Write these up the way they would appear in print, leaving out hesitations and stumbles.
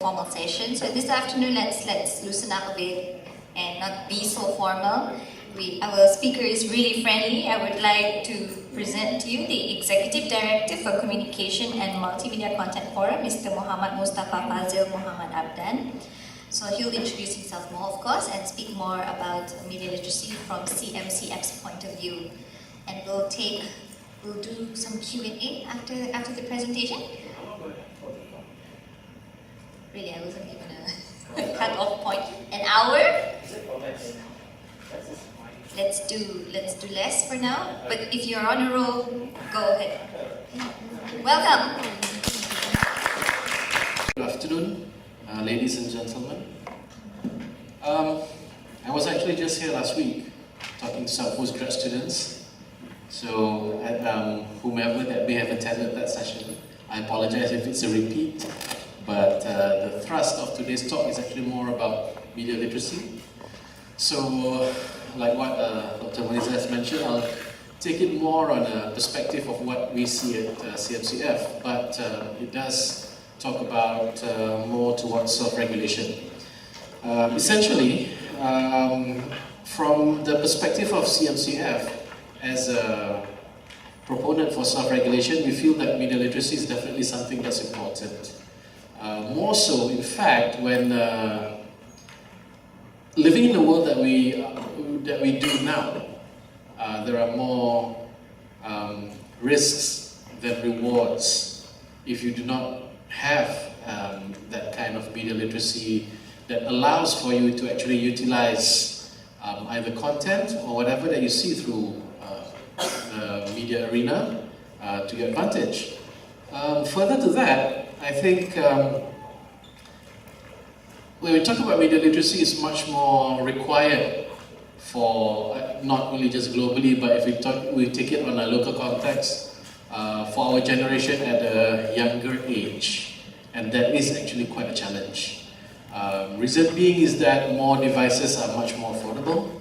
formal session. So this afternoon, let's loosen up a bit and not be so formal. Our speaker is really friendly. I would like to present to you the Executive Director for Communication and Multimedia Content Forum, Mr. Muhammad Mustafa Fazil Muhammad Abdan. So he'll introduce himself more, of course, and speak more about media literacy from CMCF's point of view. And we'll do some Q&A after the presentation. Really, I wasn't given a cut-off point. An hour? Let's do less for now. But if you're on a roll, go ahead. Welcome. Good afternoon, ladies and gentlemen. I was actually just here last week talking to some postgrad students. So, whomever that may have attended that session, I apologize if it's a repeat. But the thrust of today's talk is actually more about media literacy. So, like what Dr. Melissa has mentioned, I'll take it more on a perspective of what we see at CMCF, but it does talk about more towards self-regulation. Essentially, from the perspective of CMCF, as a proponent for self-regulation, we feel that media literacy is definitely something that's important. More so, in fact, when living in the world that we do now, there are more risks than rewards if you do not have that kind of media literacy that allows for you to actually utilize either content or whatever that you see through the media arena to your advantage. Further to that, I think when we talk about media literacy, it's much more required for not only just globally, but if we take it on a local context, for our generation at a younger age, and that is actually quite a challenge. Reason being is that more devices are much more affordable,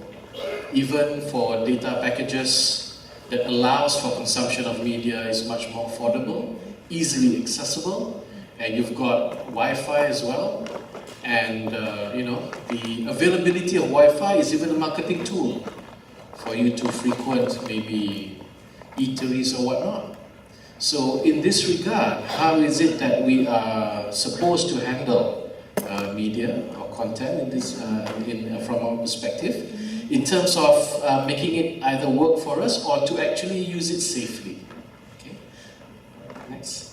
even for data packages that allows for consumption of media is much more affordable, easily accessible, and you've got Wi-Fi as well. And the availability of Wi-Fi is even a marketing tool for you to frequent maybe eateries or whatnot. So in this regard, how is it that we are supposed to handle media or content in this, from our perspective, in terms of making it either work for us or to actually use it safely? Okay. Next.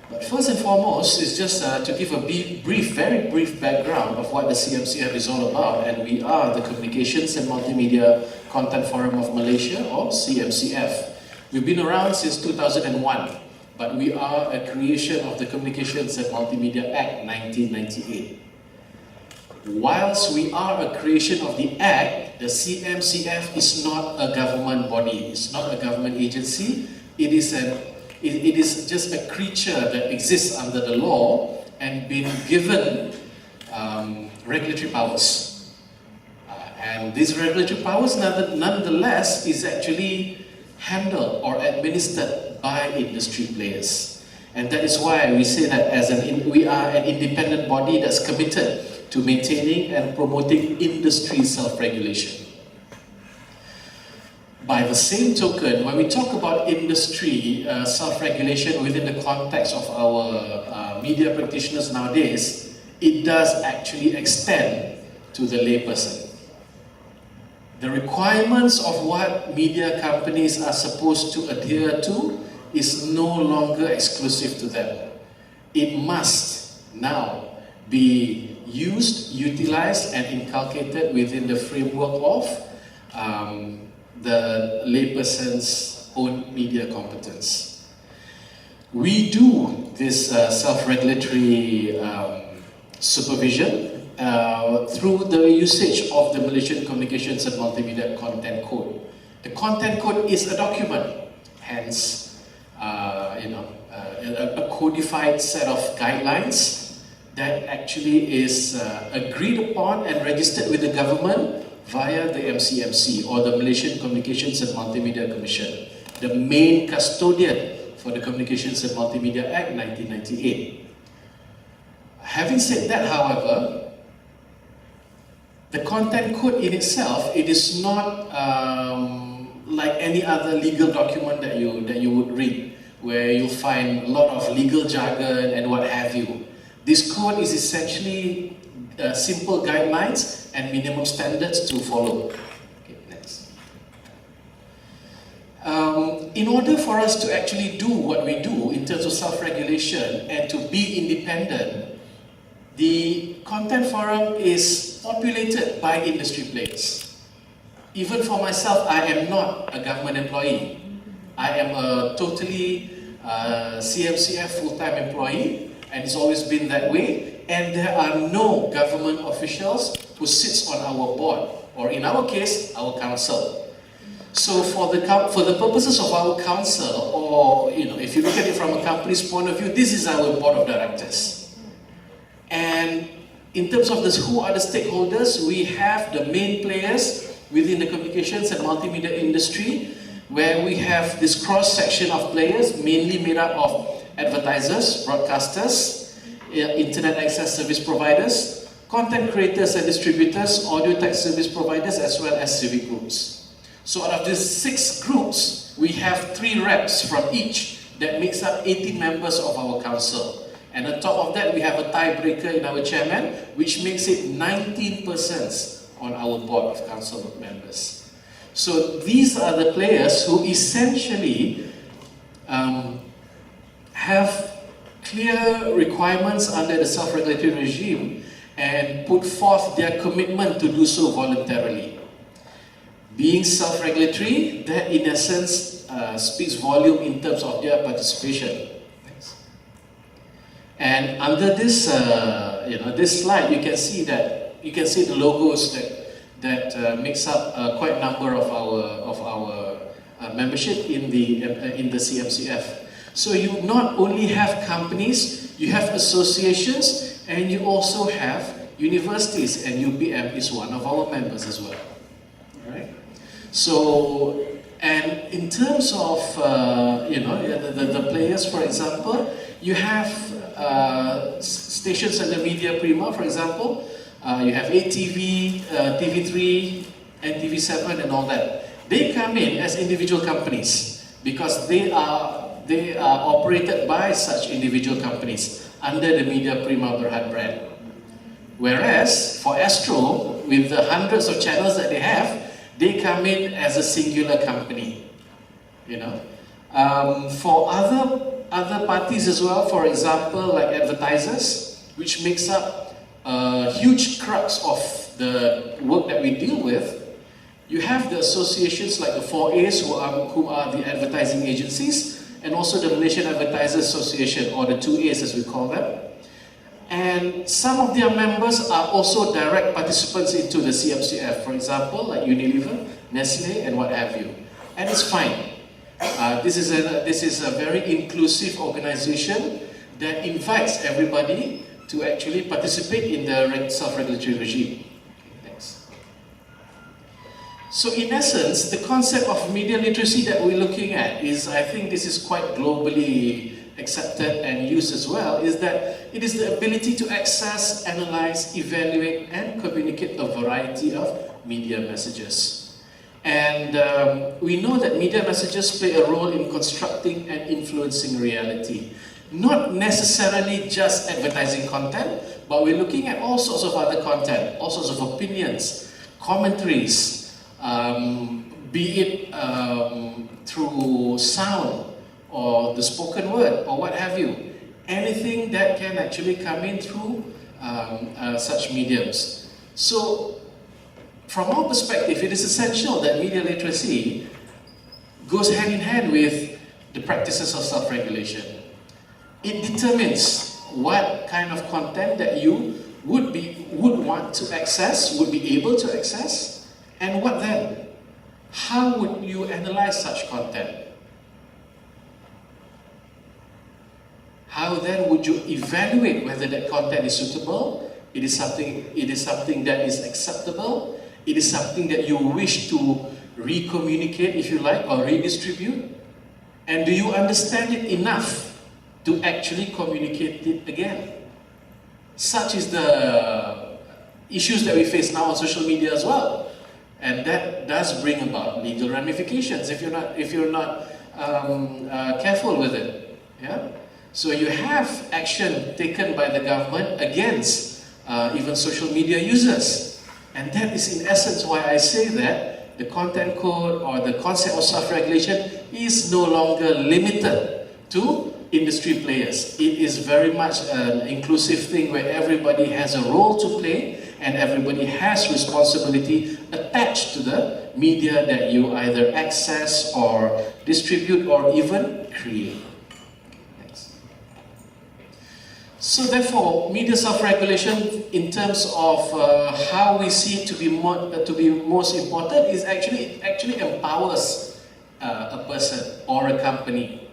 But first and foremost is just to give a very brief background of what the CMCF is all about, and we are the Communications and Multimedia Content Forum of Malaysia, or CMCF. We've been around since 2001, but we are a creation of the Communications and Multimedia Act 1998. Whilst we are a creation of the Act, the CMCF is not a government body, it's not a government agency, it is just a creature that exists under the law and been given regulatory powers. And these regulatory powers nonetheless is actually handled or administered by industry players. And that is why we say that we are an independent body that's committed to maintaining and promoting industry self-regulation. By the same token, when we talk about industry self-regulation within the context of our media practitioners nowadays, it does actually extend to the layperson. The requirements of what media companies are supposed to adhere to is no longer exclusive to them. It must now be used, utilized, and inculcated within the framework of the layperson's own media competence. We do this self-regulatory supervision through the usage of the Malaysian Communications and Multimedia Content Code. The Content Code is a document, hence a codified set of guidelines that actually is agreed upon and registered with the government via the MCMC, or the Malaysian Communications and Multimedia Commission, the main custodian for the Communications and Multimedia Act 1998. Having said that, however, the content code in itself, it is not like any other legal document that you would read, where you find a lot of legal jargon and what have you. This code is essentially simple guidelines and minimum standards to follow. Okay, next. In order for us to actually do what we do in terms of self-regulation and to be independent, the content forum is populated by industry players. Even for myself, I am not a government employee. I am a totally CMCF full-time employee, and it's always been that way. And there are no government officials who sits on our board, or in our case, our council. So for the purposes of our council, or if you look at it from a company's point of view, this is our board of directors. And in terms of this, who are the stakeholders, we have the main players within the communications and multimedia industry, where we have this cross-section of players, mainly made up of advertisers, broadcasters, internet access service providers, content creators and distributors, audio tech service providers, as well as civic groups. So out of these 6 groups, we have 3 reps from each that makes up 18 members of our council. And on top of that, we have a tiebreaker in our chairman, which makes it 19 persons on our board of council members. So these are the players who essentially have clear requirements under the self-regulatory regime and put forth their commitment to do so voluntarily. Being self-regulatory, that in essence speaks volume in terms of their participation. And under this, this slide, you can see the logos that makes up quite a number of our membership in the CMCF. So you not only have companies, you have associations, and you also have universities, and UPM is one of our members as well. All right. So, and in terms of the players, for example, you have stations under Media Prima, for example. You have ATV, TV3, and TV7, and all that. They come in as individual companies because they are operated by such individual companies under the Media Prima Berhad brand. Whereas for Astro, with the hundreds of channels that they have, they come in as a singular company. For other parties as well, for example, like advertisers, which makes up a huge crux of the work that we deal with, you have the associations like the 4As, who are the advertising agencies, and also the Malaysian Advertisers Association, or the 2As as we call them. And some of their members are also direct participants into the CMCF, for example, like Unilever, Nestle, and what have you. And it's fine. This is a very inclusive organization that invites everybody to actually participate in the self-regulatory regime. Thanks. So in essence, the concept of media literacy that we're looking at is, I think this is quite globally accepted and used as well, is that it is the ability to access, analyze, evaluate, and communicate a variety of media messages. And we know that media messages play a role in constructing and influencing reality. Not necessarily just advertising content, but we're looking at all sorts of other content, all sorts of opinions, commentaries, be it through sound, or the spoken word, or what have you. Anything that can actually come in through such mediums. So, from our perspective, it is essential that media literacy goes hand in hand with the practices of self-regulation. It determines what kind of content that you would want to access, would be able to access, and what then? How would you analyze such content? How then would you evaluate whether that content is suitable? It is something that is acceptable. It is something that you wish to re-communicate, if you like, or redistribute. And do you understand it enough to actually communicate it again? Such is the issues that we face now on social media as well. And that does bring about legal ramifications if you're not careful with it. Yeah? So you have action taken by the government against even social media users. And that is in essence why I say that the content code or the concept of self-regulation is no longer limited to industry players. It is very much an inclusive thing where everybody has a role to play and everybody has responsibility attached to the media that you either access or distribute or even create. Next. So therefore, media self-regulation in terms of how we see it to be most important is actually empowers a person or a company.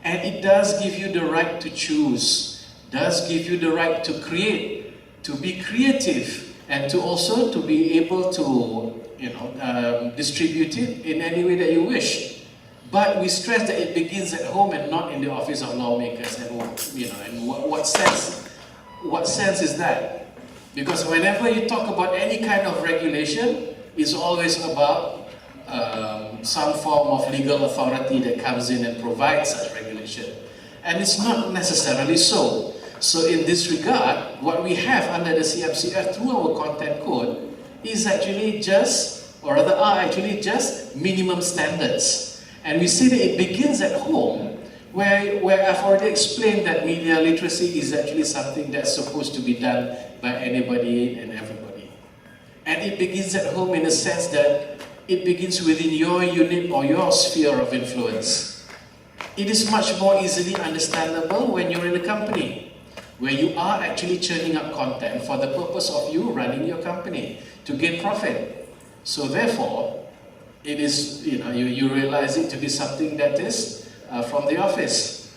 And it does give you the right to choose, does give you the right to create, to be creative, and to also to be able to, distribute it in any way that you wish. But we stress that it begins at home and not in the office of lawmakers. And what sense is that? Because whenever you talk about any kind of regulation, it's always about some form of legal authority that comes in and provides such regulation. And it's not necessarily so. So in this regard, what we have under the CMCF through our content code is actually are actually just minimum standards. And we see that it begins at home, where I've already explained that media literacy is actually something that's supposed to be done by anybody and everybody. And it begins at home in a sense that it begins within your unit or your sphere of influence. It is much more easily understandable when you're in a company, where you are actually churning up content for the purpose of you running your company to gain profit. So therefore, it is, you realize it to be something that is from the office.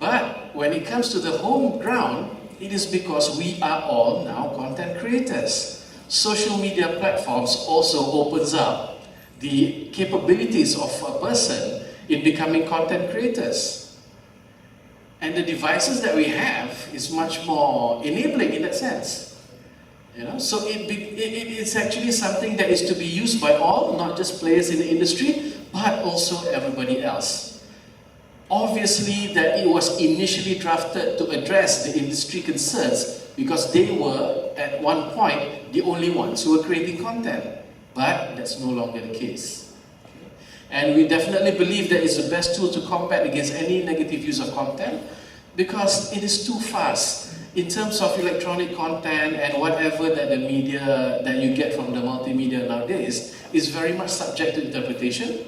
But when it comes to the home ground, it is because we are all now content creators. Social media platforms also opens up the capabilities of a person in becoming content creators. And the devices that we have is much more enabling in that sense. So it's actually something that is to be used by all, not just players in the industry, but also everybody else. Obviously that it was initially drafted to address the industry concerns because they were, at one point, the only ones who were creating content. But that's no longer the case. And we definitely believe that it's the best tool to combat against any negative use of content because it is too fast. In terms of electronic content and whatever that the media that you get from the multimedia nowadays is very much subject to interpretation.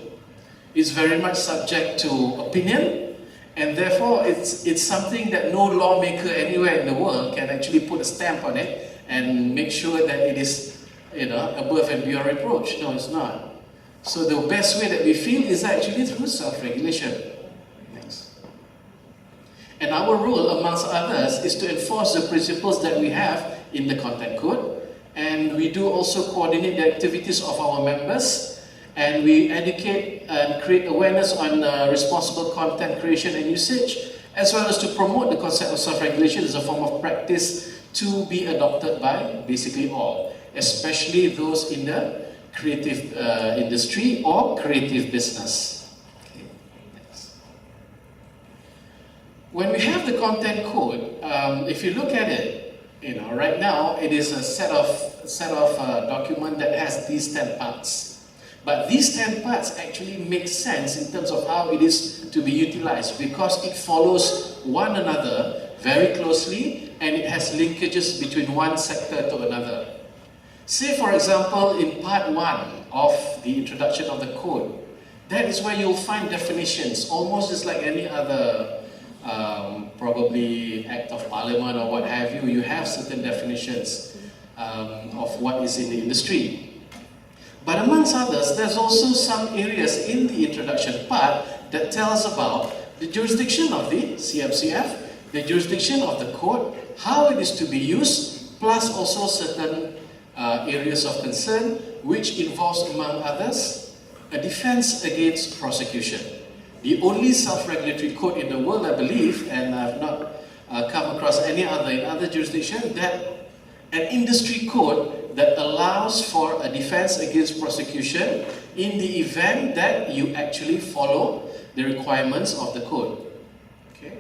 It's very much subject to opinion. And therefore, it's something that no lawmaker anywhere in the world can actually put a stamp on it and make sure that it is, above and beyond reproach. No, it's not. So the best way that we feel is actually through self-regulation. Next. And our role, amongst others, is to enforce the principles that we have in the content code. And we do also coordinate the activities of our members. And we educate and create awareness on responsible content creation and usage, as well as to promote the concept of self-regulation as a form of practice to be adopted by basically all, especially those in the creative industry or creative business. Okay. Next. When we have the content code, if you look at it, right now it is a set of document that has these 10 parts. But these 10 parts actually make sense in terms of how it is to be utilized because it follows one another very closely and it has linkages between one sector to another. Say for example in part 1 of the introduction of the code, that is where you'll find definitions, almost just like any other probably act of parliament or what have you. You have certain definitions of what is in the industry. But amongst others, there's also some areas in the introduction part that tells about the jurisdiction of the CMCF, the jurisdiction of the code, how it is to be used, plus also certain areas of concern, which involves, among others, a defense against prosecution. The only self-regulatory code in the world, I believe, and I've not come across any other in other jurisdictions, that an industry code that allows for a defense against prosecution in the event that you actually follow the requirements of the code. Okay,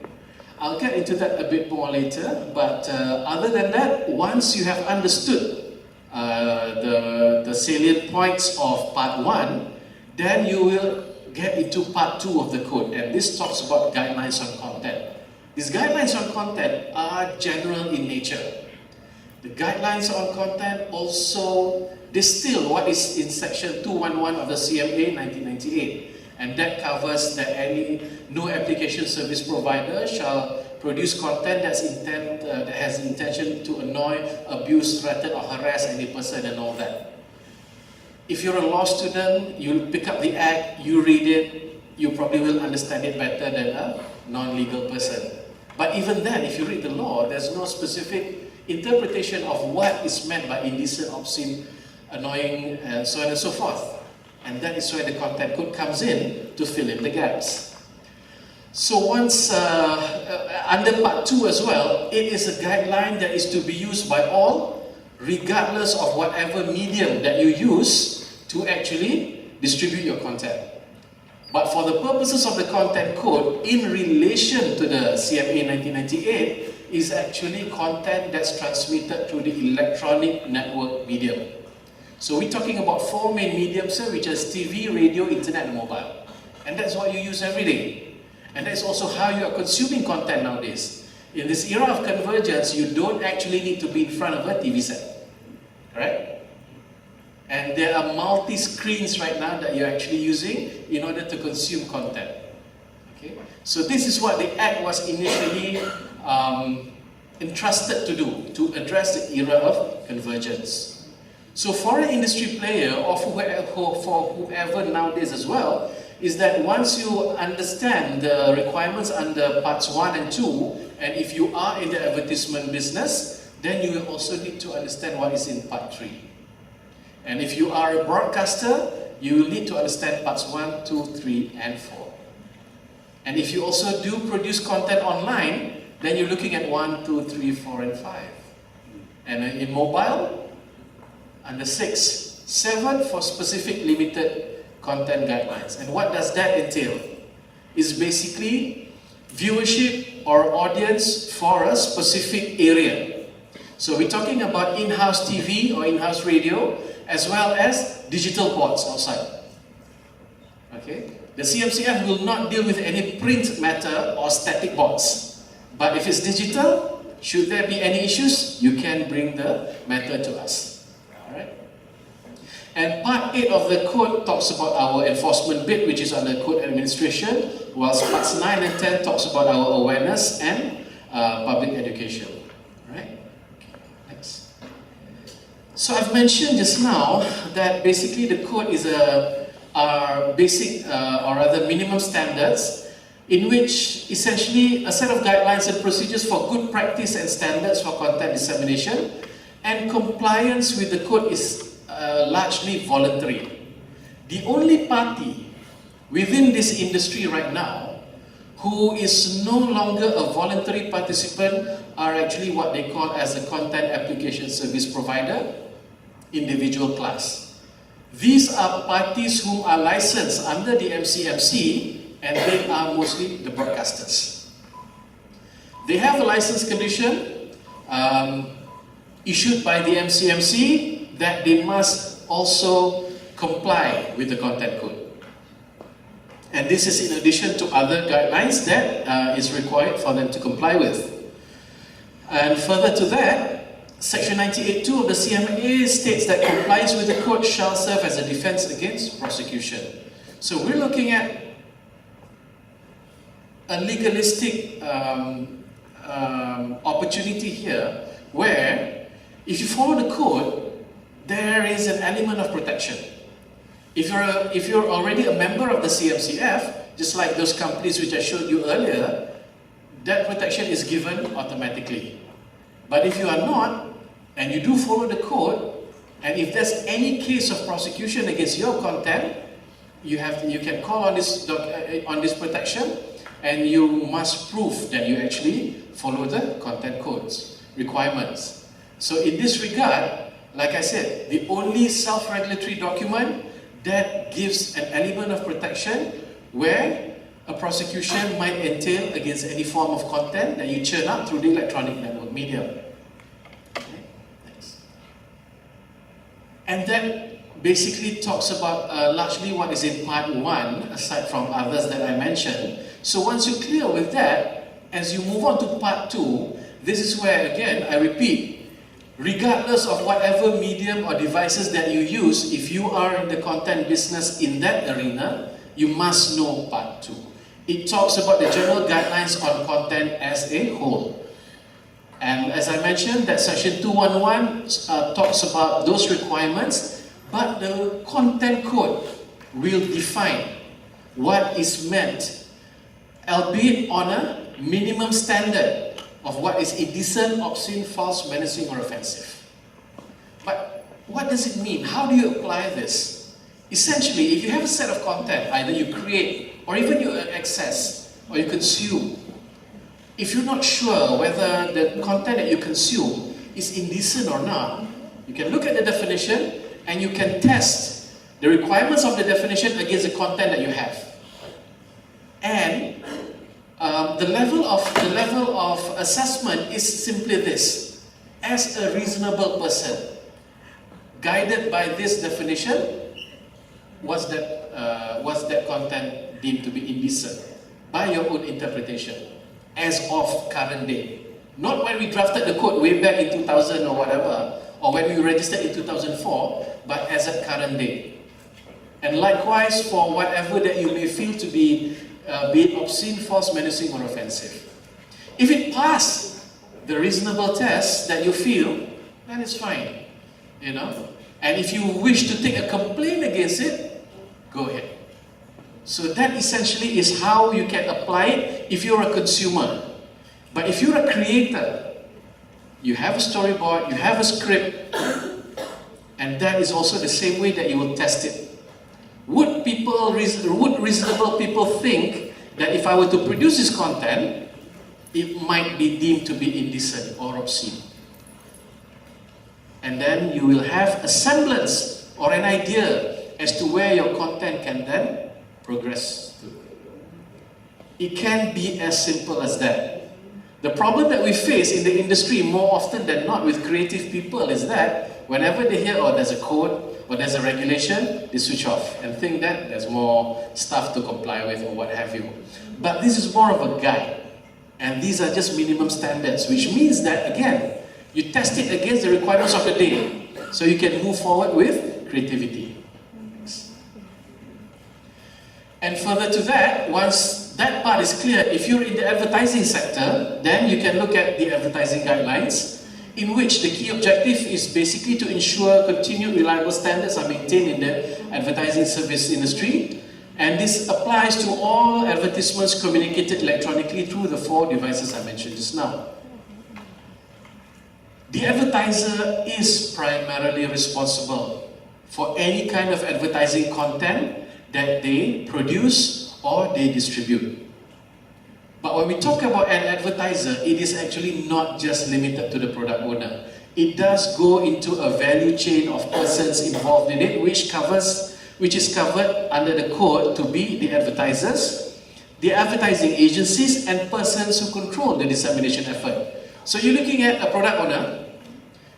I'll get into that a bit more later, but other than that, once you have understood the salient points of part 1, then you will get into part 2 of the code, and this talks about guidelines on content. These guidelines on content are general in nature. The guidelines on content also distill what is in section 211 of the CMA 1998, and that covers that no application service provider shall produce content that has intention to annoy, abuse, threaten or harass any person and all that. If you're a law student, you'll pick up the act, you read it, you probably will understand it better than a non-legal person. But even then, if you read the law, there's no specific interpretation of what is meant by indecent, obscene, annoying, and so on and so forth. And that is where the content code comes in to fill in the gaps. So once, under part 2 as well, it is a guideline that is to be used by all, regardless of whatever medium that you use to actually distribute your content. But for the purposes of the content code, in relation to the CMA 1998, is actually content that's transmitted through the electronic network medium. So we're talking about 4 main mediums here, which is TV, radio, internet, and mobile. And that's what you use every day. And that's also how you are consuming content nowadays. In this era of convergence, you don't actually need to be in front of a TV set, right? And there are multi-screens right now that you're actually using in order to consume content. Okay? So this is what the Act was initially entrusted to do, to address the era of convergence. So for an industry player, or for whoever nowadays as well, is that once you understand the requirements under parts 1 and 2, and if you are in the advertisement business, then you will also need to understand what is in part 3. And if you are a broadcaster, you will need to understand parts 1, 2, 3, and 4. And if you also do produce content online, then you're looking at 1, 2, 3, 4, and 5. And in mobile, under 6, 7 for specific limited content guidelines. And what does that entail? It's basically viewership or audience for a specific area. So we're talking about in-house TV or in-house radio, as well as digital boards outside. Okay? The CMCF will not deal with any print matter or static boards. But if it's digital, should there be any issues, you can bring the matter to us. Alright? And part 8 of the code talks about our enforcement bit, which is under code administration, whilst parts 9 and 10 talks about our awareness and public education. Right? Okay, next. So I've mentioned just now that basically the code is our basic or rather minimum standards, in which essentially a set of guidelines and procedures for good practice and standards for content dissemination, and compliance with the code is largely voluntary. The only party within this industry right now who is no longer a voluntary participant are actually what they call as a content application service provider, individual class. These are parties who are licensed under the MCMC, and they are mostly the broadcasters. They have a license condition issued by the MCMC that they must also comply with the content code. And this is in addition to other guidelines that is required for them to comply with. And further to that, Section 98.2 of the CMA states that compliance with the code shall serve as a defense against prosecution. So we're looking at a legalistic opportunity here, where if you follow the code, there is an element of protection. If you're already a member of the CMCF, just like those companies which I showed you earlier, that protection is given automatically. But if you are not, and you do follow the code, and if there's any case of prosecution against your content, you can call on this protection, and you must prove that you actually follow the content codes, requirements. So in this regard, like I said, the only self-regulatory document that gives an element of protection where a prosecution might entail against any form of content that you churn out through the electronic network medium. Okay, next. And that basically talks about largely what is in part 1, aside from others that I mentioned. So once you're clear with that, as you move on to part 2, this is where, again, I repeat, regardless of whatever medium or devices that you use, if you are in the content business in that arena, you must know part 2. It talks about the general guidelines on content as a whole. And as I mentioned, that section 211 talks about those requirements, but the content code will define what is meant, albeit on a minimum standard of what is indecent, obscene, false, menacing, or offensive. But what does it mean? How do you apply this? Essentially, if you have a set of content, either you create, or even you access, or you consume, if you're not sure whether the content that you consume is indecent or not, you can look at the definition, and you can test the requirements of the definition against the content that you have. And the level of assessment is simply this: as a reasonable person, guided by this definition, was that content deemed to be indecent by your own interpretation, as of current day? Not when we drafted the code way back in 2000 or whatever, or when we registered in 2004, but as at current day. And likewise for whatever that you may feel to be it obscene, false, menacing, or offensive. If it passed the reasonable test that you feel, then it's fine, you know. And if you wish to take a complaint against it, go ahead. So that essentially is how you can apply it if you're a consumer. But if you're a creator, you have a storyboard, you have a script, and that is also the same way that you will test it. Would reasonable people think that if I were to produce this content, it might be deemed to be indecent or obscene? And then you will have a semblance or an idea as to where your content can then progress to. It can be as simple as that. The problem that we face in the industry more often than not with creative people is that whenever they hear, oh, there's a code, or there's a regulation, they switch off and think that there's more stuff to comply with or what have you. But this is more of a guide. And these are just minimum standards, which means that, again, you test it against the requirements of the day, so you can move forward with creativity. And further to that, once that part is clear, if you're in the advertising sector, then you can look at the advertising guidelines, in which the key objective is basically to ensure continued reliable standards are maintained in the advertising service industry. And this applies to all advertisements communicated electronically through the 4 devices I mentioned just now. The advertiser is primarily responsible for any kind of advertising content that they produce or they distribute. But when we talk about an advertiser, it is actually not just limited to the product owner. It does go into a value chain of persons involved in it, which is covered under the code to be the advertisers, the advertising agencies, and persons who control the dissemination effort. So you're looking at a product owner,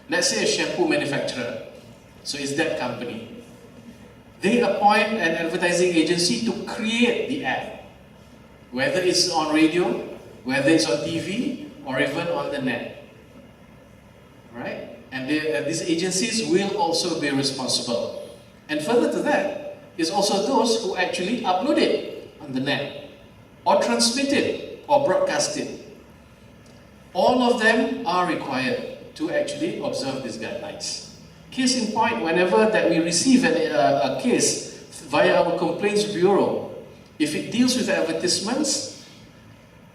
let's say a shampoo manufacturer. So it's that company. They appoint an advertising agency to create the ad, whether it's on radio, whether it's on TV, or even on the net. Right? And these agencies will also be responsible. And further to that, is also those who actually upload it on the net, or transmit it, or broadcast it. All of them are required to actually observe these guidelines. Case in point, whenever that we receive a case via our complaints bureau, if it deals with advertisements,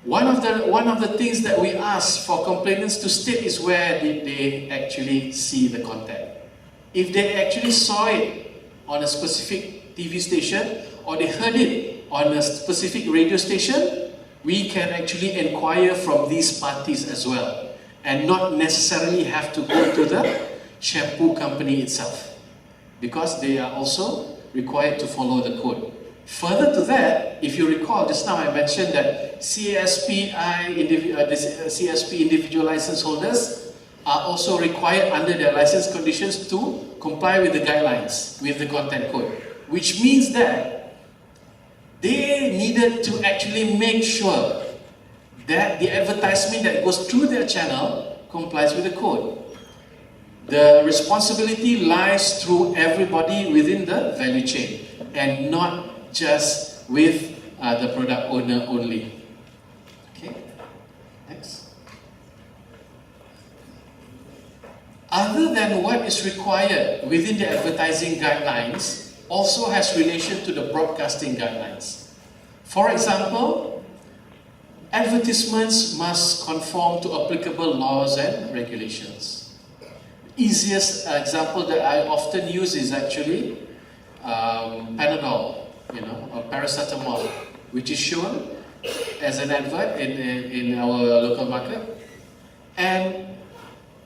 one of the things that we ask for complainants to state is where did they actually see the content. If they actually saw it on a specific TV station, or they heard it on a specific radio station, we can actually inquire from these parties as well, and not necessarily have to go to the shampoo company itself, because they are also required to follow the code. Further to that, if you recall, just now I mentioned that CSP individual license holders are also required under their license conditions to comply with the guidelines, with the content code, which means that they needed to actually make sure that the advertisement that goes through their channel complies with the code. The responsibility lies through everybody within the value chain, and not just with the product owner only. Okay, next. Other than what is required within the advertising guidelines, also has relation to the broadcasting guidelines. For example, advertisements must conform to applicable laws and regulations. Easiest example that I often use is actually Panadol, or paracetamol, which is shown as an advert in our local market. And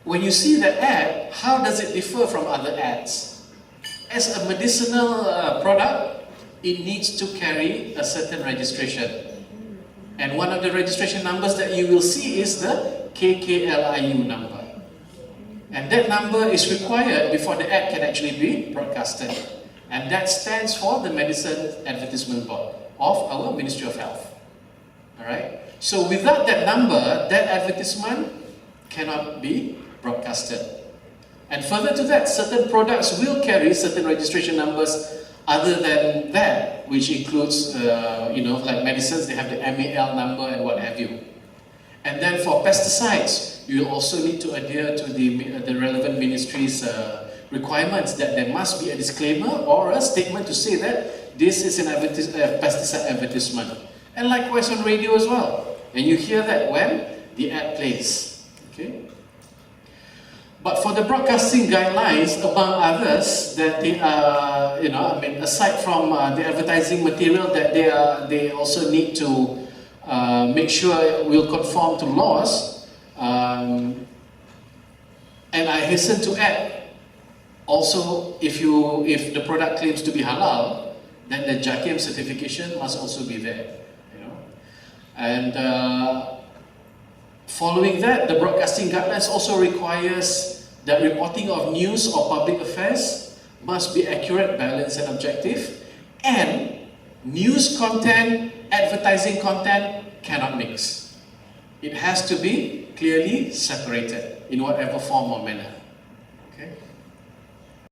when you see the ad, how does it differ from other ads? As a medicinal product, it needs to carry a certain registration. And one of the registration numbers that you will see is the KKLIU number. And that number is required before the ad can actually be broadcasted. And that stands for the Medicine Advertisement Board of our Ministry of Health. Alright? So without that number, that advertisement cannot be broadcasted. And further to that, certain products will carry certain registration numbers other than that, which includes, like medicines, they have the MAL number and what have you. And then for pesticides, you also need to adhere to the relevant ministry's requirements that there must be a disclaimer or a statement to say that this is an pesticide advertisement. And likewise on radio as well. And you hear that when the ad plays. Okay? But for the broadcasting guidelines, among others, that they are, aside from the advertising material that they also need to make sure it will conform to laws. And I hasten to add, also, if the product claims to be halal, then the JAKIM certification must also be there. And following that, the broadcasting guidelines also requires that reporting of news or public affairs must be accurate, balanced, and objective. And news content, advertising content cannot mix. It has to be clearly separated in whatever form or manner.